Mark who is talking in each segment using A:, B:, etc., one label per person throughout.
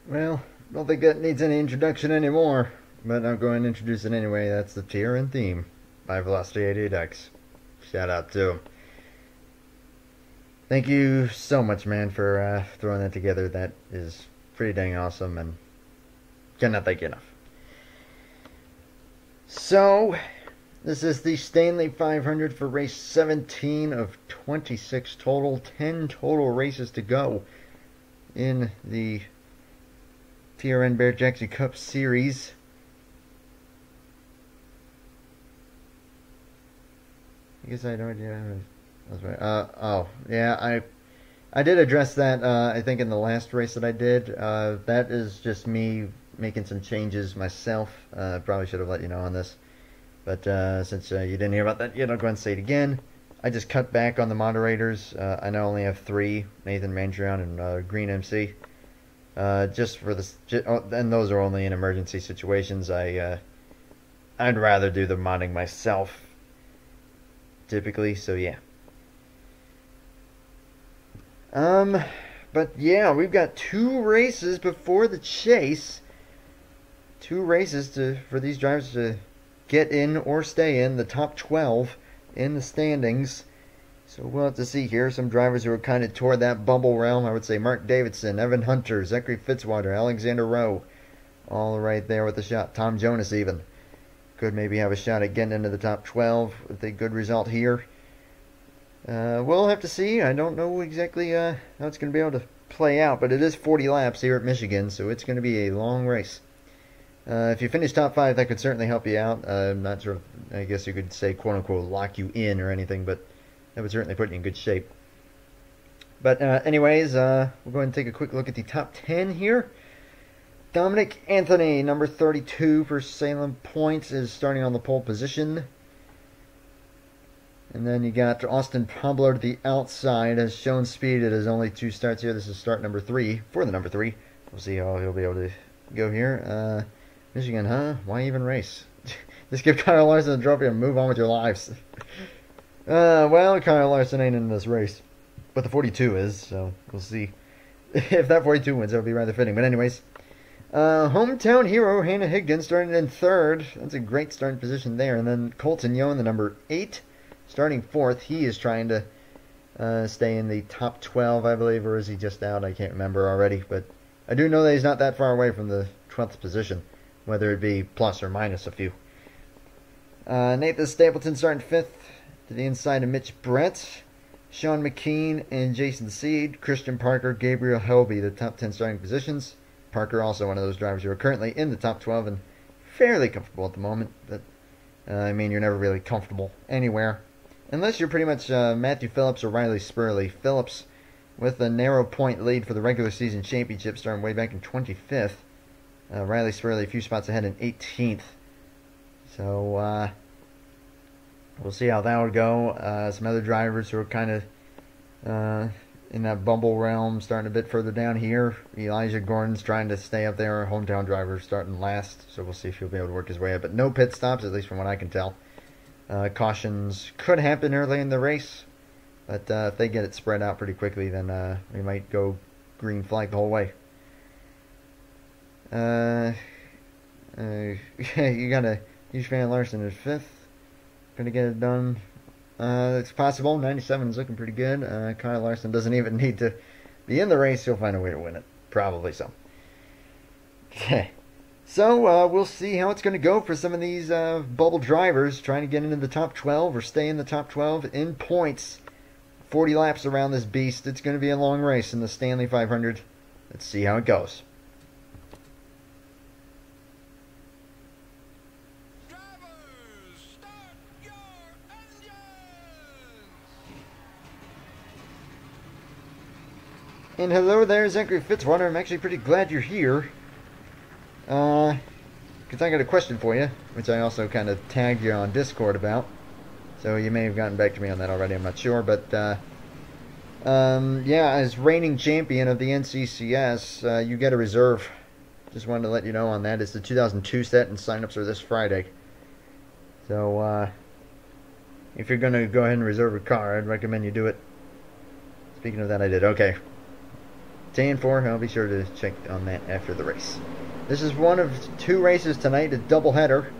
A: Well, don't think that needs any introduction anymore, but I'm going to introduce it anyway. That's the TRN theme by Velocity 88X. Shout out to him. Thank you so much, man, for throwing that together. That is pretty dang awesome, and cannot thank you enough. So, this is the Stanley 500 for race 17 of 26 total. 10 total races to go in the TRN Barrett-Jackson Cup Series. I guess I don't. Yeah, that's right. Oh, yeah. I did address that. I think in the last race that I did. That is just me making some changes myself. Probably should have let you know on this, but since you didn't hear about that yet, I'll go ahead and say it again. I just cut back on the moderators. I now only have 3: Nathan Mandrion and Green MC. Just for this, and those are only in emergency situations. I'd rather do the modding myself, typically. So yeah. But yeah, we've got 2 races before the chase. 2 races for these drivers to get in or stay in the top 12 in the standings. So we'll have to see here. Some drivers who are kind of toward that bubble realm. I would say Mark Davidson, Evan Hunter, Zachary Fitzwater, Alexander Rowe. All right there with a shot. Tom Jonas even. Could maybe have a shot at getting into the top 12 with a good result here. We'll have to see. I don't know exactly how it's going to be able to play out. But it is 40 laps here at Michigan. So it's going to be a long race. If you finish top 5, that could certainly help you out. I'm not sure. I guess you could say, quote-unquote, lock you in or anything. But that would certainly put you in good shape. But anyways, we'll go ahead and take a quick look at the top 10 here. Dominic Anthony, number 32 for Salem Points, is starting on the pole position. And then you got Austin Pabler to the outside, has shown speed at his only 2 starts here. This is start number 3 for the number 3. We'll see how he'll be able to go here. Michigan, huh? Why even race? Just give Kyle Larson the trophy and move on with your lives. Well, Kyle Larson ain't in this race, but the 42 is, so we'll see. If that 42 wins, that would be rather fitting. But anyways, hometown hero Hannah Higdon starting in 3rd. That's a great starting position there. And then Colton Young, the number 8, starting 4th. He is trying to stay in the top 12, I believe, or is he just out? I can't remember already, but I do know that he's not that far away from the 12th position, whether it be plus or minus a few. Nathan Stapleton starting 5th. To the inside of Mitch Brett, Sean McKean, and Jason Seed. Christian Parker, Gabriel Helby, the top 10 starting positions. Parker also one of those drivers who are currently in the top 12 and fairly comfortable at the moment. But, I mean, you're never really comfortable anywhere. Unless you're pretty much Matthew Phillips or Riley Spurley. Phillips with a narrow point lead for the regular season championship starting way back in 25th. Riley Spurley a few spots ahead in 18th. So, we'll see how that would go. Some other drivers who are kind of in that bubble realm, starting a bit further down here. Elijah Gordon's trying to stay up there. Hometown driver starting last, so we'll see if he'll be able to work his way up. But no pit stops, at least from what I can tell. Cautions could happen early in the race, but if they get it spread out pretty quickly, then we might go green flag the whole way. You got a huge fan Larson at 5th. Gonna get it done. It's possible. 97 is looking pretty good. Kyle Larson doesn't even need to be in the race. He'll find a way to win it. Probably so. Okay. So, we'll see how it's going to go for some of these bubble drivers trying to get into the top 12 or stay in the top 12 in points. 40 laps around this beast. It's going to be a long race in the Stanley 500. Let's see how it goes. And hello there, Zachary Fitzwater. I'm actually pretty glad you're here. Because I got a question for you, which I also kind of tagged you on Discord about. So you may have gotten back to me on that already, I'm not sure. But, yeah, as reigning champion of the NCCS, you get a reserve. Just wanted to let you know on that. It's the 2002 set, and signups are this Friday. So, if you're going to go ahead and reserve a car, I'd recommend you do it. Speaking of that, I did. Okay. 10-4, I'll be sure to check on that after the race. This is one of two races tonight, a doubleheader.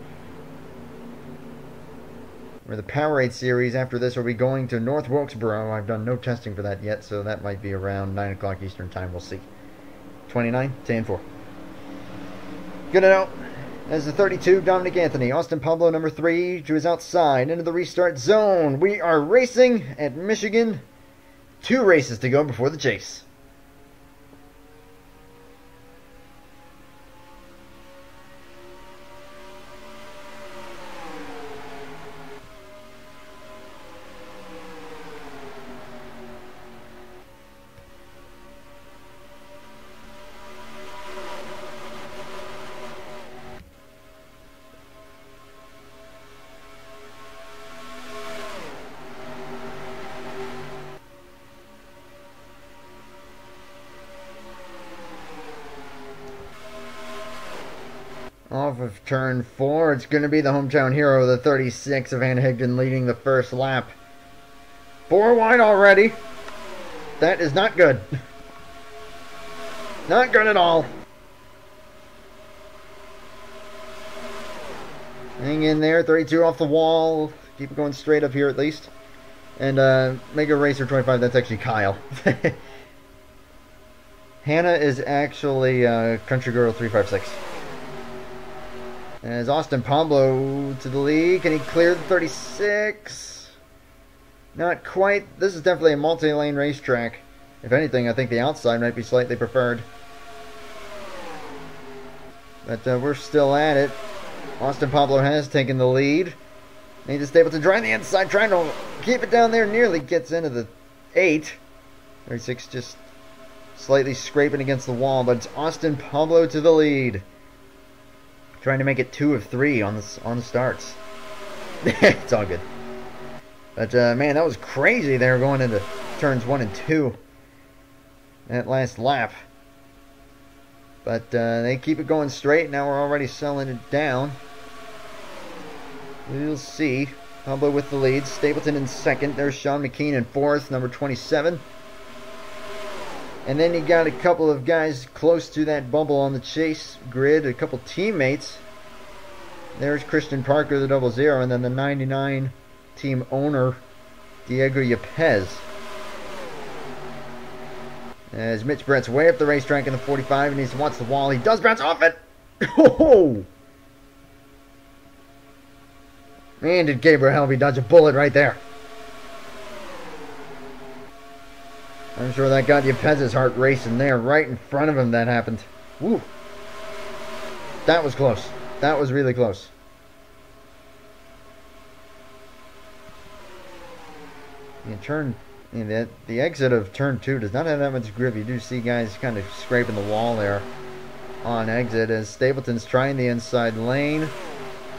A: For the Powerade series, after this, we'll be going to North Wilkesboro. I've done no testing for that yet, so that might be around 9 o'clock Eastern Time. We'll see. 29, 10-4. Good to know. As the 32, Dominic Anthony. Austin Pablo, number 3, to his outside, into the restart zone. We are racing at Michigan. 2 races to go before the chase. Off of turn 4, it's going to be the hometown hero, the 36 of Van Higden, leading the first lap. 4 wide already. That is not good. Not good at all. Hang in there, 32 off the wall. Keep it going straight up here at least. And Mega Racer 25, that's actually Kyle. Hannah is actually Country Girl 356. As Austin Pablo to the lead. Can he clear the 36? Not quite. This is definitely a multi-lane racetrack. If anything, I think the outside might be slightly preferred. But we're still at it. Austin Pablo has taken the lead. Needs to Stapleton trying the inside, trying to keep it down there. Nearly gets into the 8. 36 just slightly scraping against the wall. But it's Austin Pablo to the lead. Trying to make it 2 of 3 on the starts. It's all good. But man, that was crazy. They were going into turns 1 and 2 that last lap. But they keep it going straight. Now we're already selling it down. We'll see. Pablo with the lead. Stapleton in second. There's Sean McKean in fourth, number 27. And then you got a couple of guys close to that bubble on the chase grid, a couple teammates. There's Christian Parker, the 00, and then the 99 team owner, Diego Yepes. As Mitch Brett's way up the racetrack in the 45, and he wants the wall. He does bounce off it. Oh! Man, did Gabriel Helvey dodge a bullet right there. I'm sure that got Yepes' heart racing there. Right in front of him that happened. Woo. That was close. That was really close. The exit of turn 2 does not have that much grip. You do see guys kind of scraping the wall there on exit as Stapleton's trying the inside lane.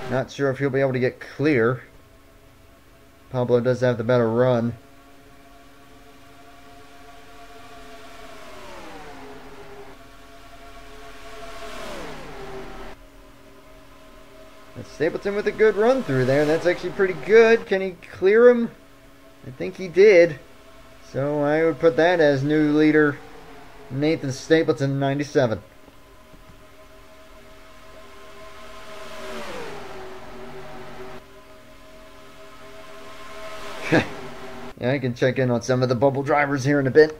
A: Not sure if he'll be able to get clear. Pablo does have the better run. Stapleton with a good run through there. That's actually pretty good. Can he clear him? I think he did. So I would put that as new leader Nathan Stapleton, 97. Yeah, I can check in on some of the bubble drivers here in a bit.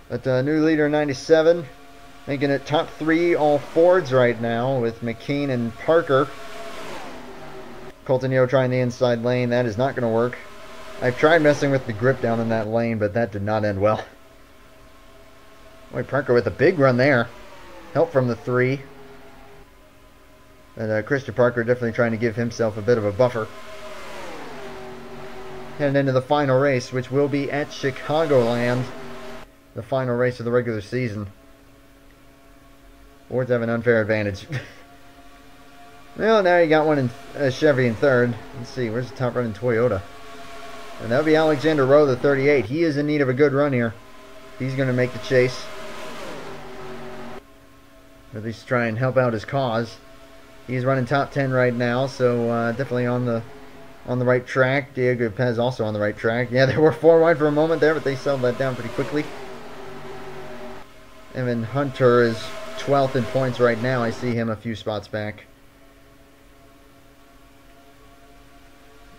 A: But new leader 97, making it top 3 all Fords right now with McKean and Parker. Colton Yo trying the inside lane. That is not going to work. I've tried messing with the grip down in that lane, but that did not end well. Boy, Parker with a big run there. Help from the 3. And Christian Parker definitely trying to give himself a bit of a buffer. Heading into the final race, which will be at Chicagoland. The final race of the regular season. Fords have an unfair advantage. Well, now you got one in Chevy in third. Let's see, where's the top running Toyota? And that'll be Alexander Rowe, the 38. He is in need of a good run here. He's going to make the chase. At least try and help out his cause. He's running top 10 right now, so definitely on the right track. Diego Pez also on the right track. Yeah, they were 4 wide for a moment there, but they settled that down pretty quickly. Evan Hunter is 12th in points right now. I see him a few spots back.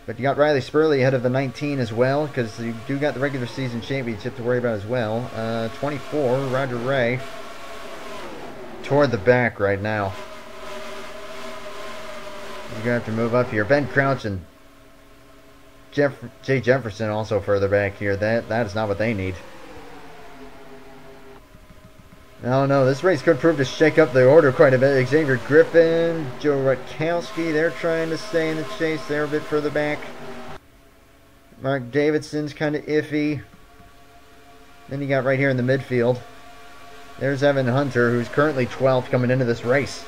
A: But you got Riley Spurley ahead of the 19 as well, because you do got the regular season championship to worry about as well. 24, Roger Ray, toward the back right now. You're going to have to move up here. Ben Crouch and Jay Jefferson also further back here. That is not what they need. Oh no, this race could prove to shake up the order quite a bit. Xavier Griffin, Joe Rutkowski, they're trying to stay in the chase. They're a bit further back. Mark Davidson's kind of iffy. Then you got right here in the midfield. There's Evan Hunter, who's currently 12th coming into this race.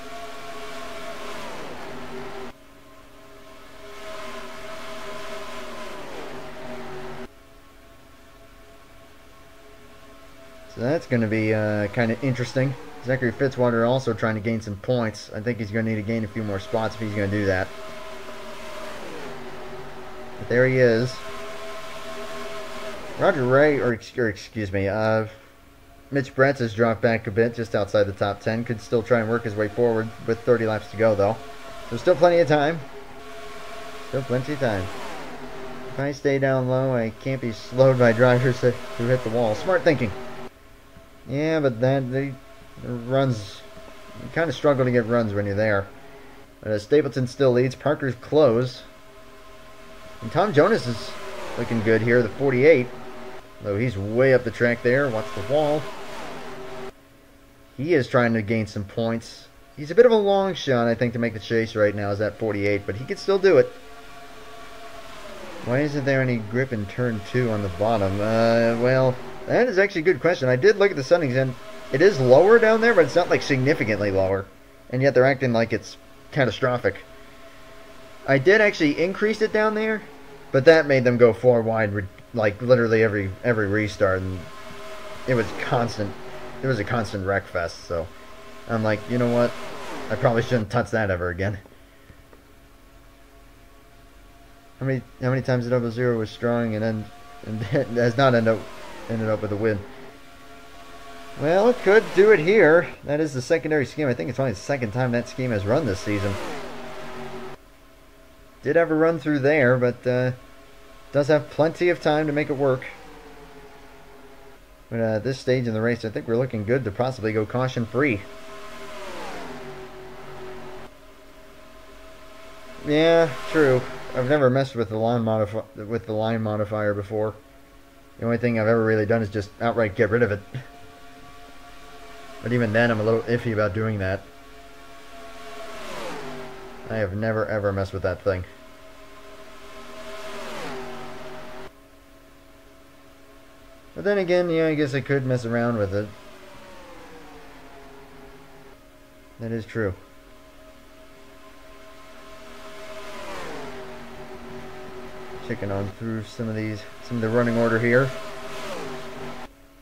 A: So that's going to be kind of interesting. Zachary Fitzwater also trying to gain some points. I think he's going to need to gain a few more spots if he's going to do that. But there he is. Roger Ray, or excuse me, Mitch Brentz has dropped back a bit, just outside the top 10. Could still try and work his way forward with 30 laps to go, though. There's still plenty of time. Still plenty of time. If I stay down low, I can't be slowed by drivers who hit the wall. Smart thinking. Yeah, but the runs, you kind of struggle to get runs when you're there. Stapleton still leads. Parker's close. And Tom Jonas is looking good here, the 48. Though he's way up the track there. Watch the wall. He is trying to gain some points. He's a bit of a long shot, I think, to make the chase right now, is that 48. But he could still do it. Why isn't there any grip in turn 2 on the bottom? Well, that is actually a good question. I did look at the settings, and it is lower down there, but it's not like significantly lower. And yet they're acting like it's catastrophic. I did actually increase it down there, but that made them go 4 wide, like literally every restart, and it was constant. It was a constant wreck fest. So I'm like, you know what? I probably shouldn't touch that ever again. How many times did 00 was strong and has not ended up with a win? Well, it could do it here. That is the secondary scheme. I think it's only the second time that scheme has run this season. Did have a run through there, but does have plenty of time to make it work. But at this stage in the race, I think we're looking good to possibly go caution-free. Yeah, true. I've never messed with the line modifier before. The only thing I've ever really done is just outright get rid of it. But even then, I'm a little iffy about doing that. I have never ever messed with that thing. But then again, yeah, I guess I could mess around with it. That is true. Checking on through some of the running order here.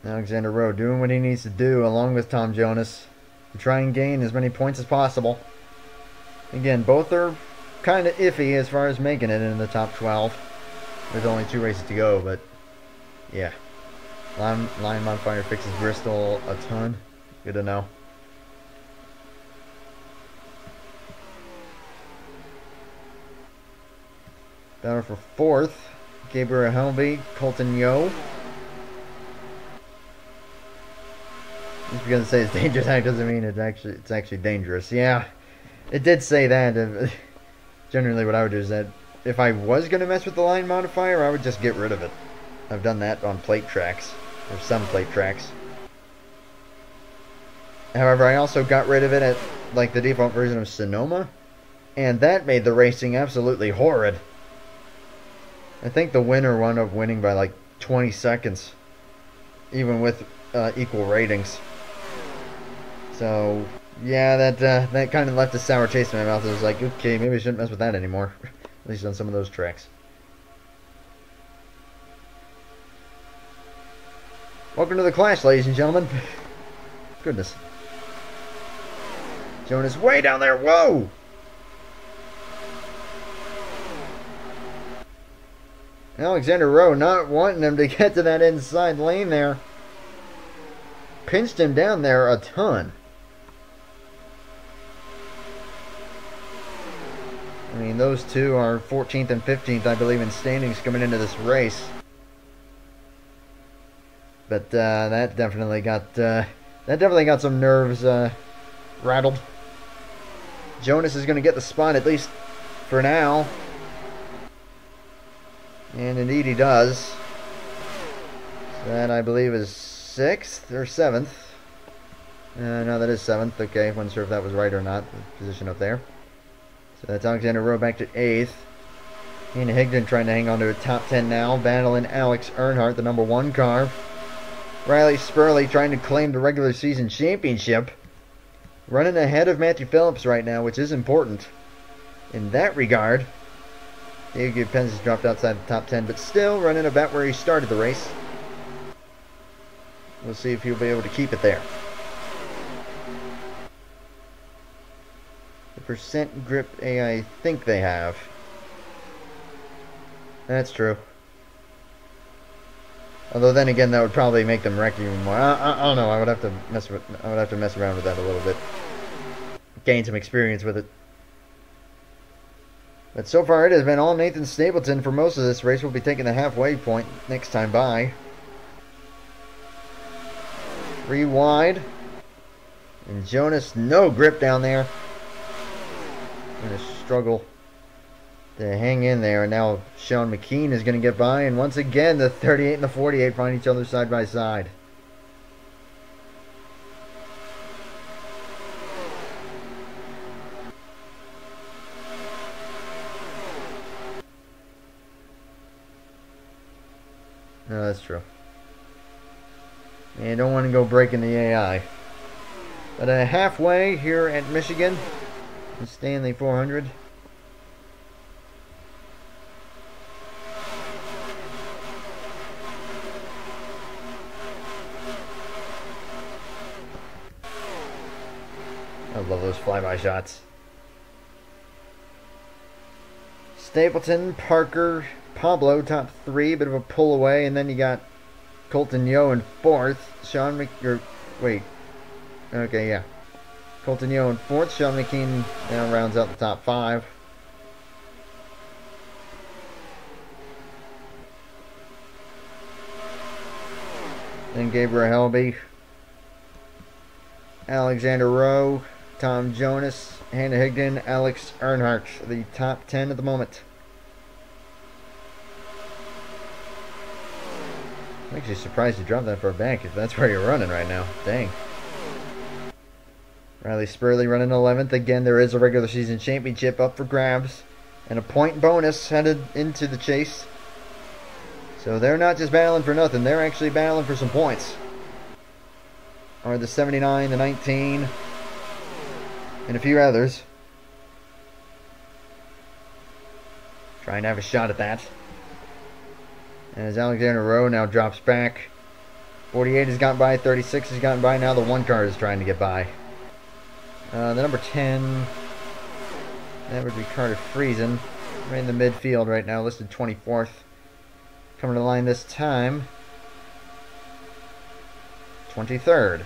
A: Alexander Rowe doing what he needs to do along with Tom Jonas to try and gain as many points as possible. Again, both are kind of iffy as far as making it in the top 12 with only 2 races to go, but yeah. Line modifier fixes Bristol a ton. Good to know. Battle for 4th. Gabriel Helby, Colton Yo. Just because it says dangerous act doesn't mean it's actually dangerous. Yeah, it did say that. Generally, what I would do is that if I was going to mess with the line modifier, I would just get rid of it. I've done that on plate tracks, or some plate tracks. However, I also got rid of it at like the default version of Sonoma, and that made the racing absolutely horrid. I think the winner wound up winning by like 20 seconds, even with equal ratings. So, yeah, that kind of left a sour taste in my mouth. I was like, okay, maybe I shouldn't mess with that anymore. At least on some of those tracks. Welcome to the Clash, ladies and gentlemen. Goodness. Jonas way down there. Whoa! Alexander Rowe not wanting him to get to that inside lane there. Pinched him down there a ton. I mean, those two are 14th and 15th, I believe, in standings coming into this race. But that definitely got some nerves rattled. Jonas is going to get the spot, at least for now. And indeed he does. So that, I believe, is 6th or 7th. No, that is 7th. Okay, wasn't sure if that was right or not, the position up there. So that's Alexander Rowe back to 8th. Ian Higdon trying to hang on to a top 10 now, battling Alex Earnhardt, the number 1 car. Riley Spurley trying to claim the regular season championship. Running ahead of Matthew Phillips right now, which is important in that regard. Diego Pence has dropped outside the top 10, but still running about where he started the race. We'll see if he'll be able to keep it there. The percent grip AI, I think they have. That's true. Although then again, that would probably make them wreck even more. I don't know. I would have to mess around with that a little bit. Gain some experience with it. But so far, it has been all Nathan Stapleton for most of this race. We'll be taking the halfway point next time by. 3 wide. And Jonas, no grip down there. Going to struggle to hang in there. And now Sean McKean is going to get by. And once again, the 38 and the 48 find each other side by side. No, that's true. And you don't want to go breaking the AI. But halfway here at Michigan, the Stanley 400. I love those flyby shots. Stapleton, Parker, Pablo, top 3, bit of a pull away, and then you got Colton Yo in 4th. Colton Yo in 4th. Sean McKean now rounds out the top 5. Then Gabriel Helby, Alexander Rowe, Tom Jonas, Hannah Higdon, Alex Earnhardt, the top 10 at the moment. I'm actually surprised you dropped that far back if that's where you're running right now. Dang. Riley Spurley running 11th. Again, there is a regular season championship up for grabs. And a point bonus headed into the chase. So they're not just battling for nothing. They're actually battling for some points. Are the 79, the 19, and a few others. Trying to have a shot at that. As Alexander Rowe now drops back. 48 has gotten by, 36 has gotten by, now the 1 car is trying to get by. The number 10, that would be Carter Friesen, right in the midfield right now, listed 24th. Coming to the line this time, 23rd.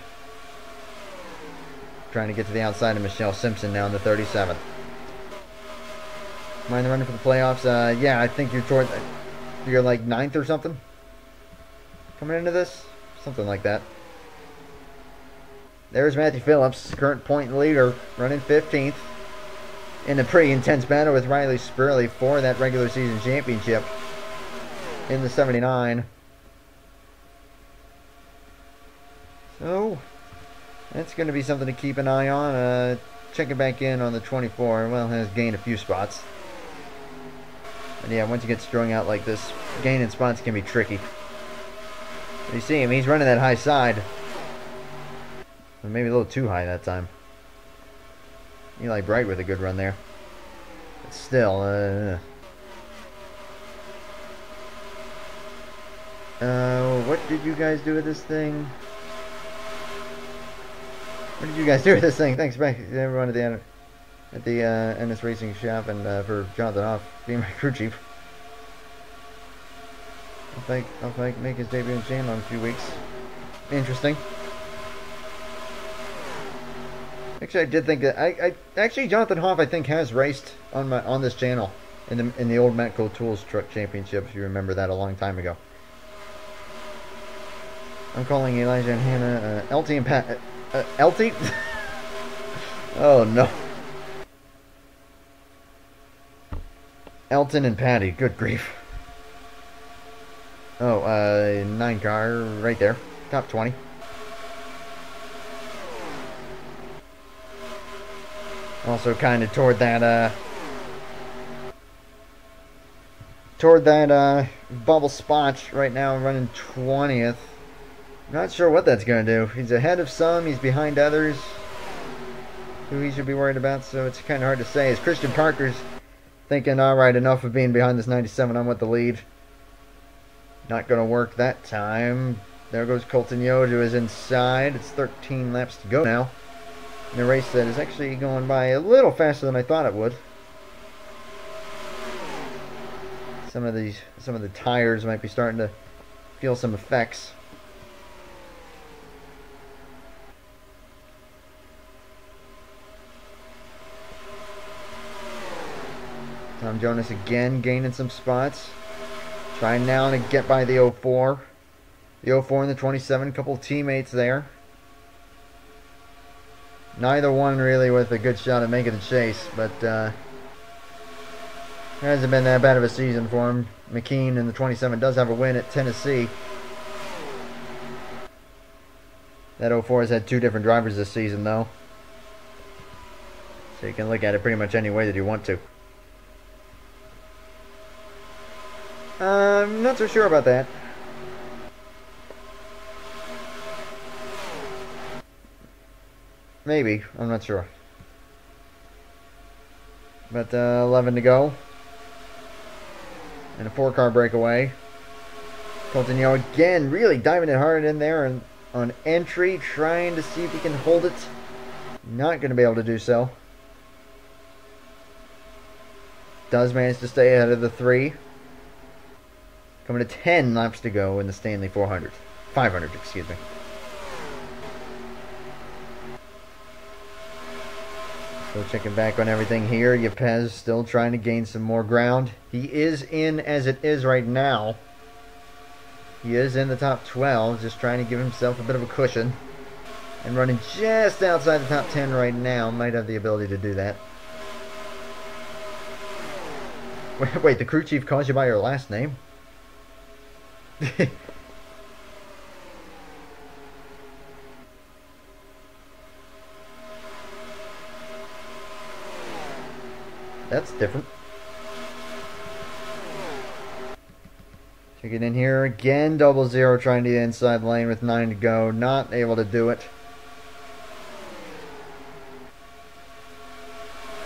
A: Trying to get to the outside of Michelle Simpson now in the 37th. Mind the running for the playoffs? Yeah, I think you're toward... You're like 9th or something coming into this? Something like that. There's Matthew Phillips, current point leader, running 15th. In a pretty intense battle with Riley Spurley for that regular season championship in the 79. So, that's going to be something to keep an eye on. Checking back in on the 24. Well, has gained a few spots. And yeah, once you get strung out like this, gaining spots can be tricky. But you see him, he's running that high side. Maybe a little too high that time. Eli Bright with a good run there. But still, what did you guys do with this thing? What did you guys do with this thing? Thanks back to everyone at the NS Racing Shop and for Jonathan Hoff being my crew chief. I'll make his debut in channel in a few weeks. Interesting. Actually, I did think that actually Jonathan Hoff I think has raced on this channel in the old Matco Tools Truck Championship, if you remember that a long time ago. I'm calling Elijah and Hannah LT and Pat LT. Oh no. Elton and Patty, good grief. Oh, 9 car right there, top 20. Also kind of toward that bubble spot right now, running 20th. Not sure what that's going to do. He's ahead of some, he's behind others who he should be worried about, so it's kind of hard to say. As Christian Parker's thinking, alright, enough of being behind this 97, I'm with the lead. Not going to work that time. There goes Colton Yoder, who is inside. It's 13 laps to go now. In a race that is actually going by a little faster than I thought it would. Some of the tires might be starting to feel some effects. Tom Jonas again gaining some spots. Trying now to get by the 04. The 04 and the 27, a couple of teammates there. Neither one really with a good shot at making the chase, but hasn't been that bad of a season for him. McKean in the 27 does have a win at Tennessee. That 04 has had 2 different drivers this season, though. So you can look at it pretty much any way that you want to. I'm not so sure about that. Maybe. I'm not sure. But 11 to go. And a 4-car breakaway. Colton Yo again really diving it hard in there and on entry, trying to see if he can hold it. Not going to be able to do so. Does manage to stay ahead of the 3. Coming to 10 laps to go in the Stanley 500, excuse me. So checking back on everything here. Yepes still trying to gain some more ground. He is in as it is right now. He is in the top 12, just trying to give himself a bit of a cushion. And running just outside the top 10 right now. Might have the ability to do that. Wait, the crew chief calls you by your last name? That's different. Check it in here again. 00 trying to the inside lane with 9 to go. Not able to do it.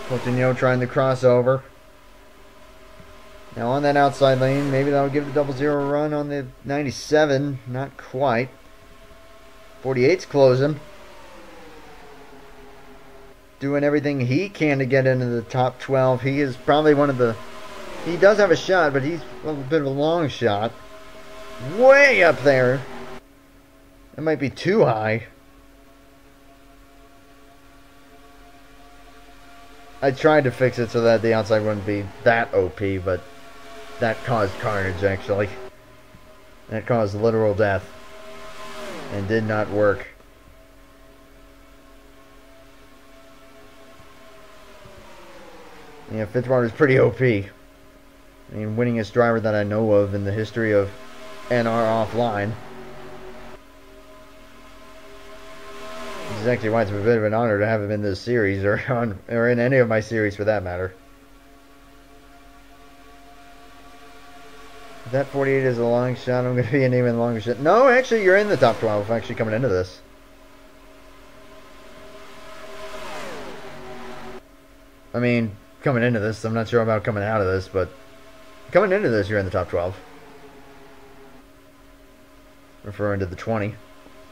A: Coutinho trying to cross over. Now on that outside lane, maybe that'll give the 00 a run on the 97. Not quite. 48's closing. Doing everything he can to get into the top 12. He is probably one of the... He does have a shot, but he's a bit of a long shot. Way up there. It might be too high. I tried to fix it so that the outside wouldn't be that OP, but that caused carnage, actually. That caused literal death. And did not work. Yeah, Fitzwater's pretty OP. I mean, winningest driver that I know of in the history of NR offline. This is actually why it's a bit of an honor to have him in this series, or in any of my series for that matter. If that 48 is a long shot, I'm going to be an even longer shot. No, actually, you're in the top 12 actually coming into this. I mean, coming into this, I'm not sure about coming out of this, but coming into this, you're in the top 12. Referring to the 20.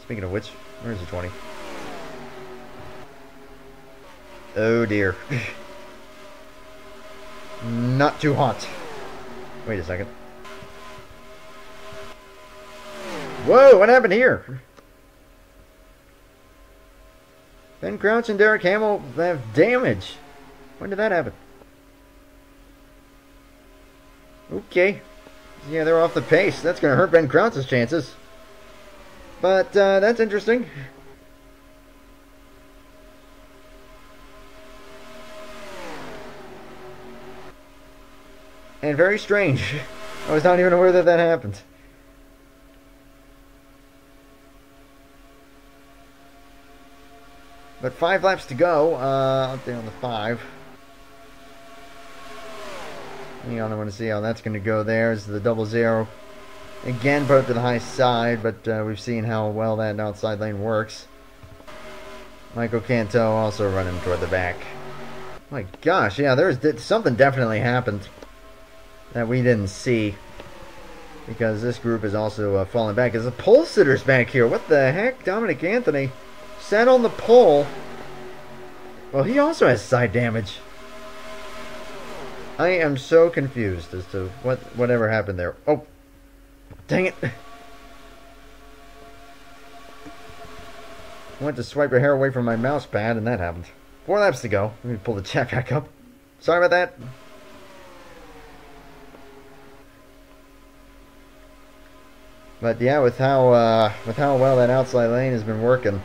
A: Speaking of which, where's the 20? Oh dear. Not too hot. Wait a second. Whoa, what happened here? Ben Crouch and Derek Hamill have damage. When did that happen? Okay. Yeah, they're off the pace. That's going to hurt Ben Crouch's chances. But that's interesting. And very strange. I was not even aware that that happened. But 5 laps to go. Up there on the 5. Hang on, I want to see how that's going to go there. Is the double zero. Again, put up to the high side, but we've seen how well that outside lane works. Michael Canto also running toward the back. My gosh, yeah, something definitely happened that we didn't see. Because this group is also falling back. There's a pole sitters back here. What the heck? Dominic Anthony sat on the pole. Well, he also has side damage. I am so confused as to whatever happened there. Oh, dang it. I went to swipe a hair away from my mouse pad and that happened. 4 laps to go. Let me pull the chat back up. Sorry about that. But yeah, with how well that outside lane has been working,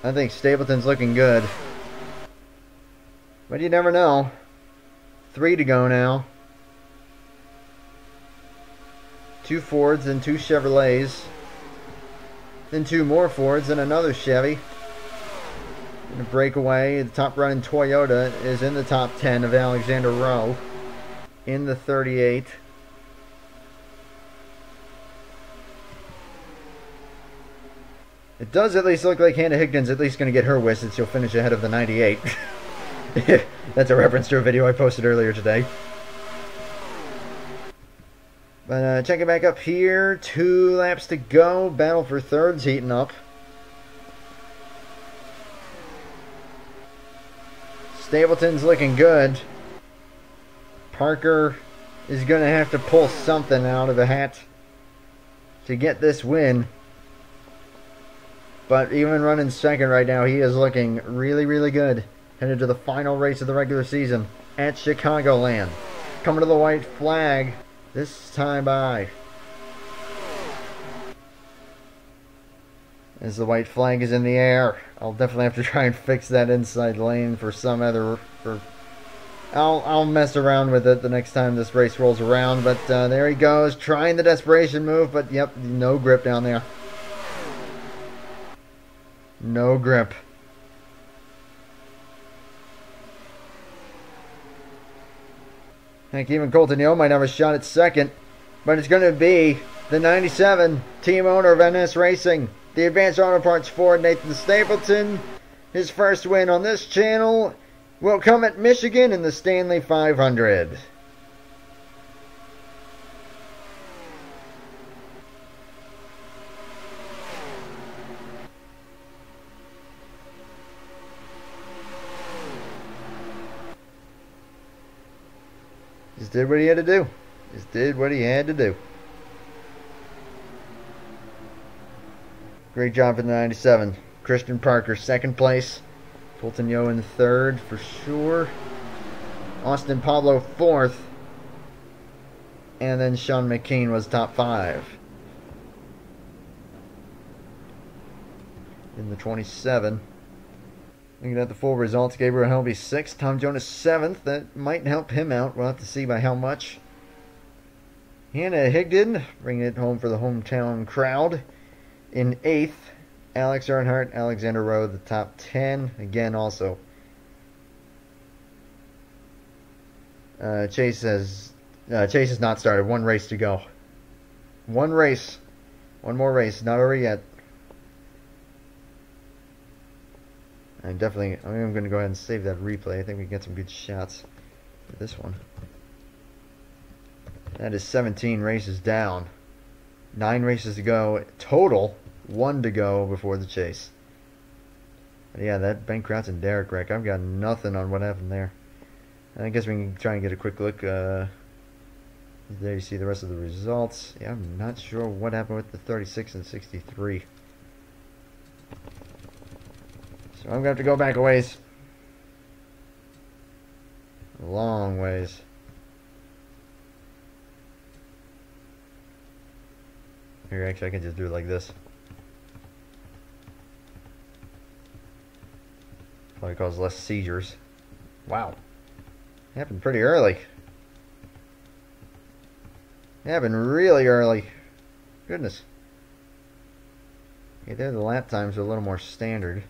A: I think Stapleton's looking good. But you never know. 3 to go now. 2 Fords and 2 Chevrolets. Then 2 more Fords and another Chevy. And a breakaway. The top running Toyota is in the top 10 of Alexander Rowe. In the 38. It does at least look like Hannah Higdon's at least going to get her wish, and she'll finish ahead of the 98. That's a reference to a video I posted earlier today. But checking back up here, 2 laps to go. Battle for third's heating up. Stapleton's looking good. Parker is going to have to pull something out of the hat to get this win. But even running second right now, he is looking really, really good. Headed to the final race of the regular season at Chicagoland. Coming to the white flag this time by. As the white flag is in the air, I'll definitely have to try and fix that inside lane for some other... I'll mess around with it the next time this race rolls around. But there he goes, trying the desperation move, but yep, no grip down there. No grip. Heck, even Colton Yo might have a shot at second. But it's going to be the 97 team owner of NS Racing. The Advanced Auto Parts Ford, Nathan Stapleton. His first win on this channel will come at Michigan in the Stanley 500. Just did what he had to do. Just did what he had to do. Great job for the 97. Christian Parker, second place. Colton Yo in third for sure. Austin Pablo, fourth. and then Sean McKean was top 5. In the 27. Looking at the full results, Gabriel Helby 6th, Tom Jonas 7th. That might help him out. We'll have to see by how much. Hannah Higdon bringing it home for the hometown crowd. In 8th, Alex Earnhardt, Alexander Rowe, the top 10. Again, also. Chase has not started. One race to go. One race. One more race. Not over yet. I'm going to go ahead and save that replay. I think we can get some good shots for this one. That is 17 races down. 9 races to go. Total, 1 to go before the chase. But yeah, that Ben Kraus and Derek wreck. I've got nothing on what happened there. I guess we can try and get a quick look. There you see the rest of the results. Yeah, I'm not sure what happened with the 36 and 63. So I'm going to have to go back a ways. A long ways. Here, actually, I can just do it like this. Probably cause less seizures. Wow. Happened pretty early. Happened really early. Goodness. Okay, there the lap times are a little more standard.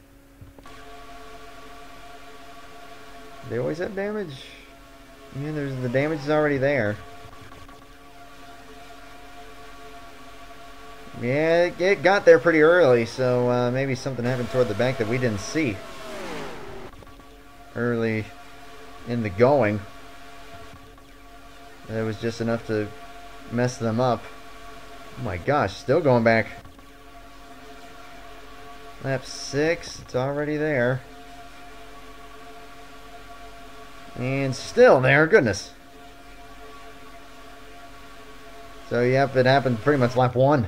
A: They always have damage. Yeah, the damage is already there. Yeah, it got there pretty early, so maybe something happened toward the back that we didn't see early in the going. That was just enough to mess them up. Oh my gosh, still going back. Lap 6, it's already there. And still there, goodness. So, yep, it happened pretty much lap 1.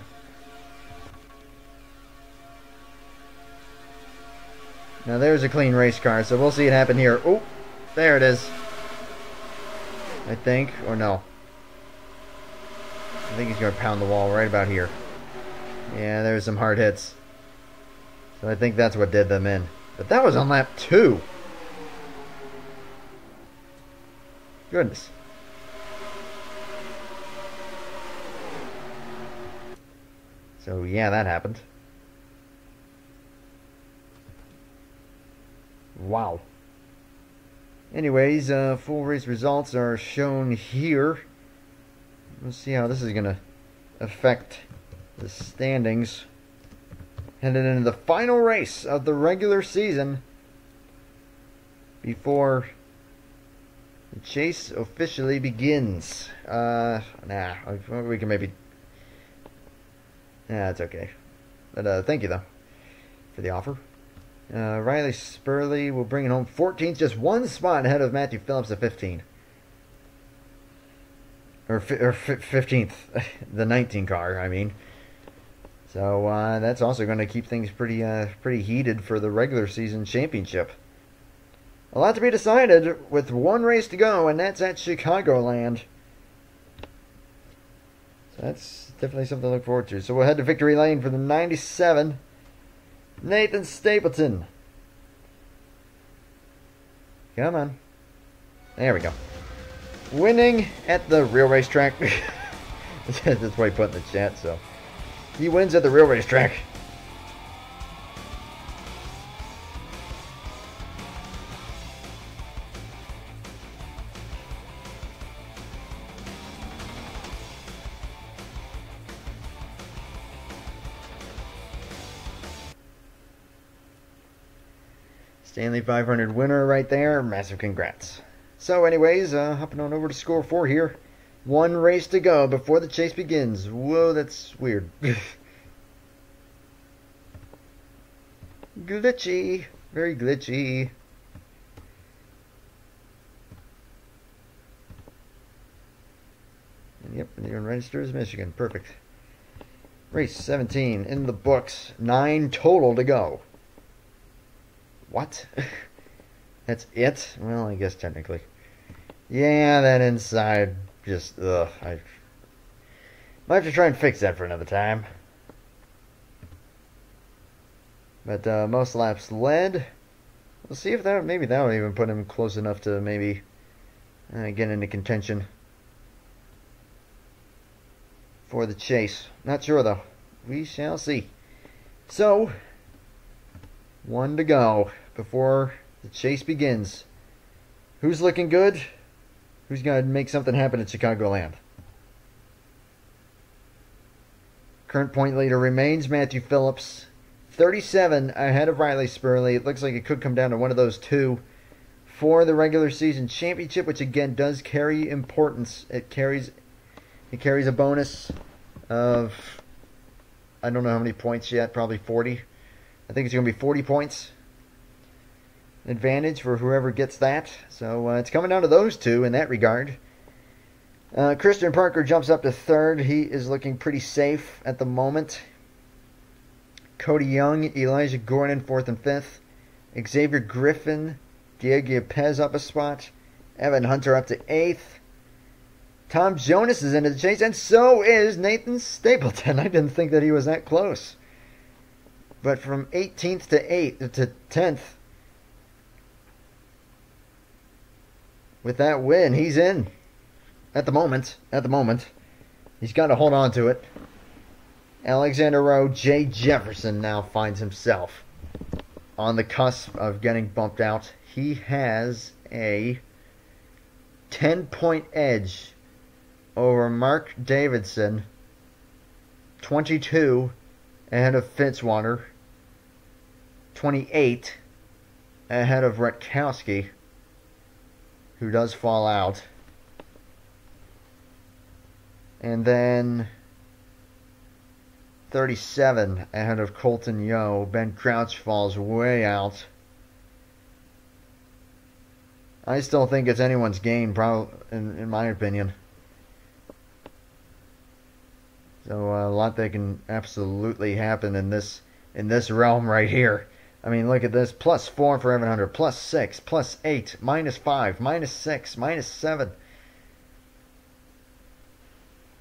A: Now, there's a clean race car, so we'll see it happen here. Oh, there it is. I think, or no. I think he's going to pound the wall right about here. Yeah, there's some hard hits. So I think that's what did them in. But that was on lap 2. Goodness. So yeah, that happened. Wow. Anyways, full race results are shown here. Let's see how this is going to affect the standings. Headed into the final race of the regular season before the chase officially begins. We can maybe... Nah, it's okay. But thank you, though, for the offer. Riley Spurley will bring it home 14th, just one spot ahead of Matthew Phillips at 15. Or 15th, the 19 car, I mean. So that's also going to keep things pretty heated for the regular season championship. A lot to be decided with one race to go, and that's at Chicagoland. So that's definitely something to look forward to. So we'll head to victory lane for the 97. Nathan Stapleton. Come on. There we go. Winning at the real racetrack. That's what he put in the chat, so. He wins at the real racetrack. Stanley 500 winner right there. Massive congrats. So anyways, hopping on over to score 4 here. One race to go before the chase begins. Whoa, that's weird. Glitchy. Very glitchy. And yep, and you're registered as Michigan. Perfect. Race 17 in the books. 9 total to go. What? That's it? Well, I guess technically. Yeah, that inside just, ugh. Might have to try and fix that for another time. But most laps led. We'll see if maybe that'll even put him close enough to maybe get into contention for the chase. Not sure though. We shall see. So, one to go before the chase begins. Who's looking good? Who's going to make something happen at Chicagoland? Current point leader remains Matthew Phillips. 37 ahead of Riley Spurley. It looks like it could come down to one of those two for the regular season championship, which again does carry importance. It carries a bonus of, I don't know how many points yet, probably 40. I think it's going to be 40 points advantage for whoever gets that. So it's coming down to those two in that regard. Christian Parker jumps up to third. He is looking pretty safe at the moment. Cody Young, Elijah Gordon, 4th and 5th. Xavier Griffin, Diego Pez up a spot. Evan Hunter up to 8th. Tom Jonas is into the chase, and so is Nathan Stapleton. I didn't think that he was that close. But from 18th to 10th, with that win, he's in. At the moment. He's got to hold on to it. Alexander Rowe, Jay Jefferson now finds himself on the cusp of getting bumped out. He has a 10-point edge over Mark Davidson. 22 ahead of Fitzwater. 28 ahead of Rutkowski, who does fall out. And then 37 ahead of Colton Yo. Ben Crouch falls way out. I still think it's anyone's game, probably, in my opinion. So a lot that can absolutely happen in this realm right here. I mean, look at this. +4 for Evan Hunter. +6. +8. -5. -6. -7.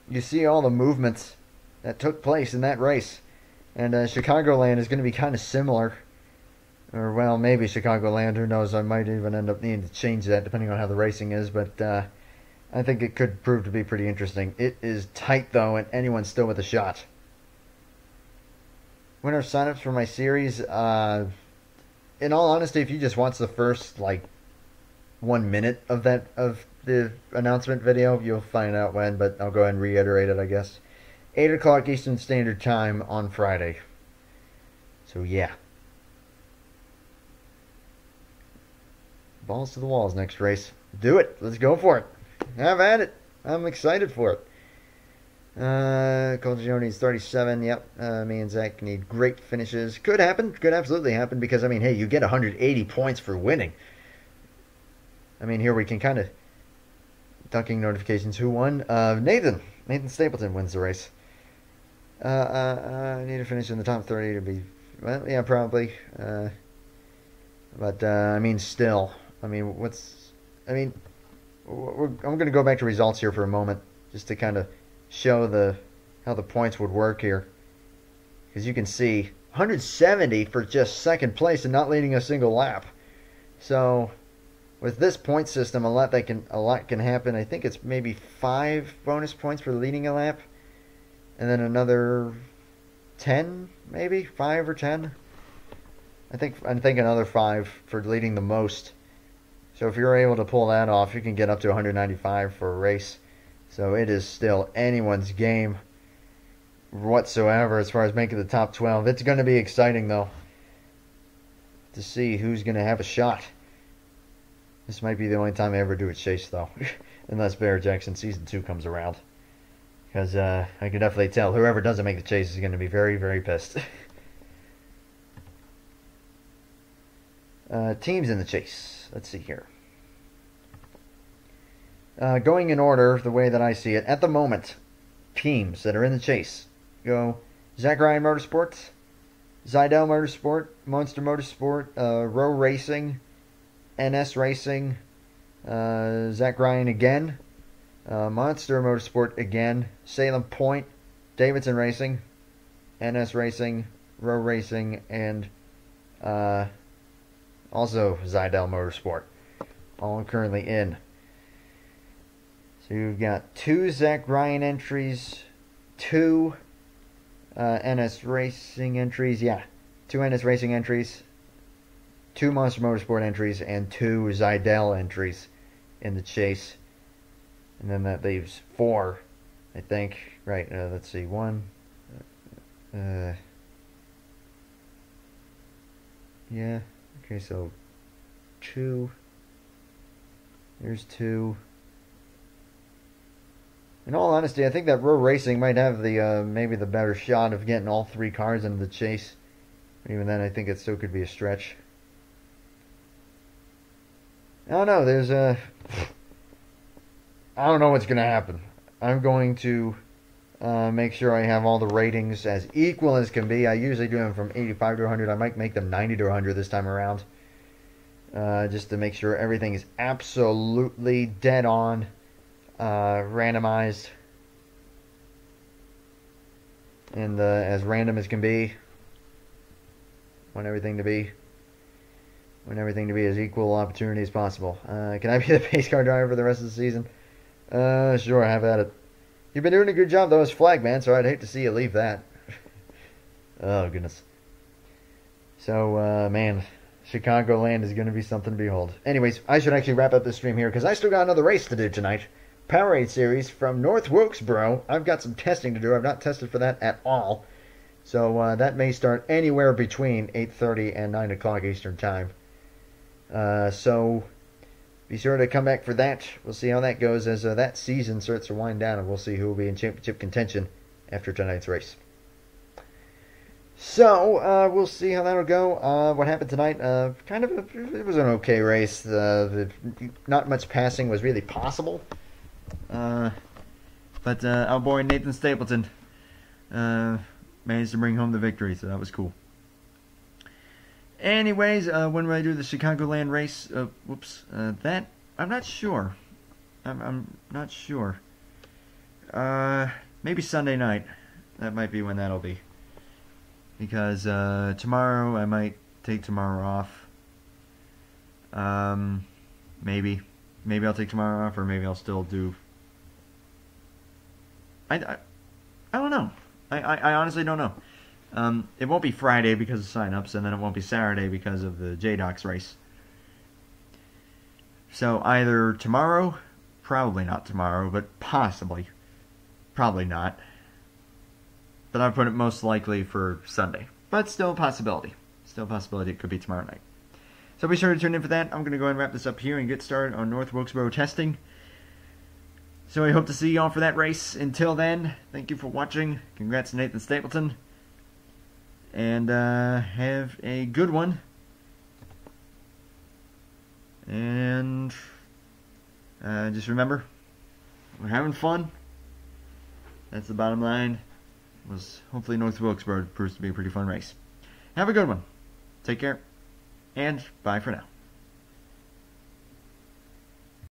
A: You see all the movements that took place in that race. And Chicagoland is going to be kind of similar. Or, well, maybe Chicagoland. Who knows? I might even end up needing to change that depending on how the racing is. But I think it could prove to be pretty interesting. It is tight, though, and anyone's still with a shot. Winner signups for my series. In all honesty, if you just watch the first, 1 minute of the announcement video, you'll find out when, but I'll go ahead and reiterate it, I guess. 8 o'clock Eastern Standard Time on Friday. So, yeah. Balls to the walls next race. Do it. Let's go for it. Have at it. I'm excited for it. Colton Joe needs 37. Yep. Me and Zach need great finishes. Could happen. Could absolutely happen because, I mean, hey, you get 180 points for winning. I mean, here we can kind of... Dunking notifications. Who won? Nathan. Nathan Stapleton wins the race. I need to finish in the top 30 to be... Well, yeah, probably. But, I mean, still. I mean, I'm going to go back to results here for a moment. Just to kind of show how the points would work here. Because you can see 170 for just second place and not leading a single lap. So... With this point system, a lot can happen. I think it's maybe 5 bonus points for leading a lap, and then another 10, maybe 5 or 10. I think another 5 for leading the most. So if you're able to pull that off, you can get up to 195 for a race. So it is still anyone's game whatsoever as far as making the top 12. It's going to be exciting though to see who's going to have a shot. This might be the only time I ever do a chase, though. Unless Barrett-Jackson Season 2 comes around. Because I can definitely tell whoever doesn't make the chase is going to be very, very pissed. Teams in the chase. Let's see here. Going in order, the way that I see it, at the moment, teams that are in the chase go Zach Ryan Motorsports, Zydell Motorsport, Monster Motorsport, Row Racing, NS Racing, Zach Ryan again, Monster Motorsport again, Salem Point, Davidson Racing, NS Racing, Row Racing, and also Zidell Motorsport, all currently in. So you've got 2 Zach Ryan entries, 2 NS Racing entries, 2 NS Racing entries, 2 Monster Motorsport entries, and 2 Zidell entries in the chase. And then that leaves 4, I think. Right, let's see, 1. Yeah, okay, so 2. There's 2. In all honesty, I think that Row Racing might have the maybe the better shot of getting all 3 cars into the chase. Even then, I think it still could be a stretch. I don't know. There's a. I don't know what's going to happen. I'm going to make sure I have all the ratings as equal as can be. I usually do them from 85 to 100. I might make them 90 to 100 this time around. Just to make sure everything is absolutely dead on, randomized, and as random as can be. Want everything to be as equal opportunity as possible. Can I be the pace car driver for the rest of the season? Sure, have at it. You've been doing a good job though as flag man, so I'd hate to see you leave that. Oh goodness. So man, Chicagoland is going to be something to behold. Anyways, I should actually wrap up this stream here because I still got another race to do tonight. Powerade Series from North Wilkesboro. I've got some testing to do. I've not tested for that at all. So that may start anywhere between 8:30 and 9 o'clock Eastern Time. So be sure to come back for that. We'll see how that goes as that season starts to wind down, and we'll see who will be in championship contention after tonight's race. So we'll see how that'll go. What happened tonight? It was an okay race. Not much passing was really possible. But our boy Nathan Stapleton managed to bring home the victory, so that was cool. Anyways, when will I do the Chicagoland race? That I'm not sure. I'm not sure. Maybe Sunday night. That might be when that'll be. Because tomorrow I might take tomorrow off. Maybe I'll take tomorrow off, or maybe I'll still do. I don't know. I honestly don't know. It won't be Friday because of sign-ups, and then it won't be Saturday because of the J-Docs race. So either tomorrow, probably not tomorrow, but possibly. Probably not. But I'd put it most likely for Sunday. But still a possibility. Still a possibility it could be tomorrow night. So be sure to tune in for that. I'm going to go ahead and wrap this up here and get started on North Wilkesboro testing. So I hope to see you all for that race. Until then, thank you for watching. Congrats to Nathan Stapleton. And have a good one. And just remember, we're having fun. That's the bottom line. Was hopefully North Wilkesboro proves to be a pretty fun race. Have a good one. Take care. And bye for now.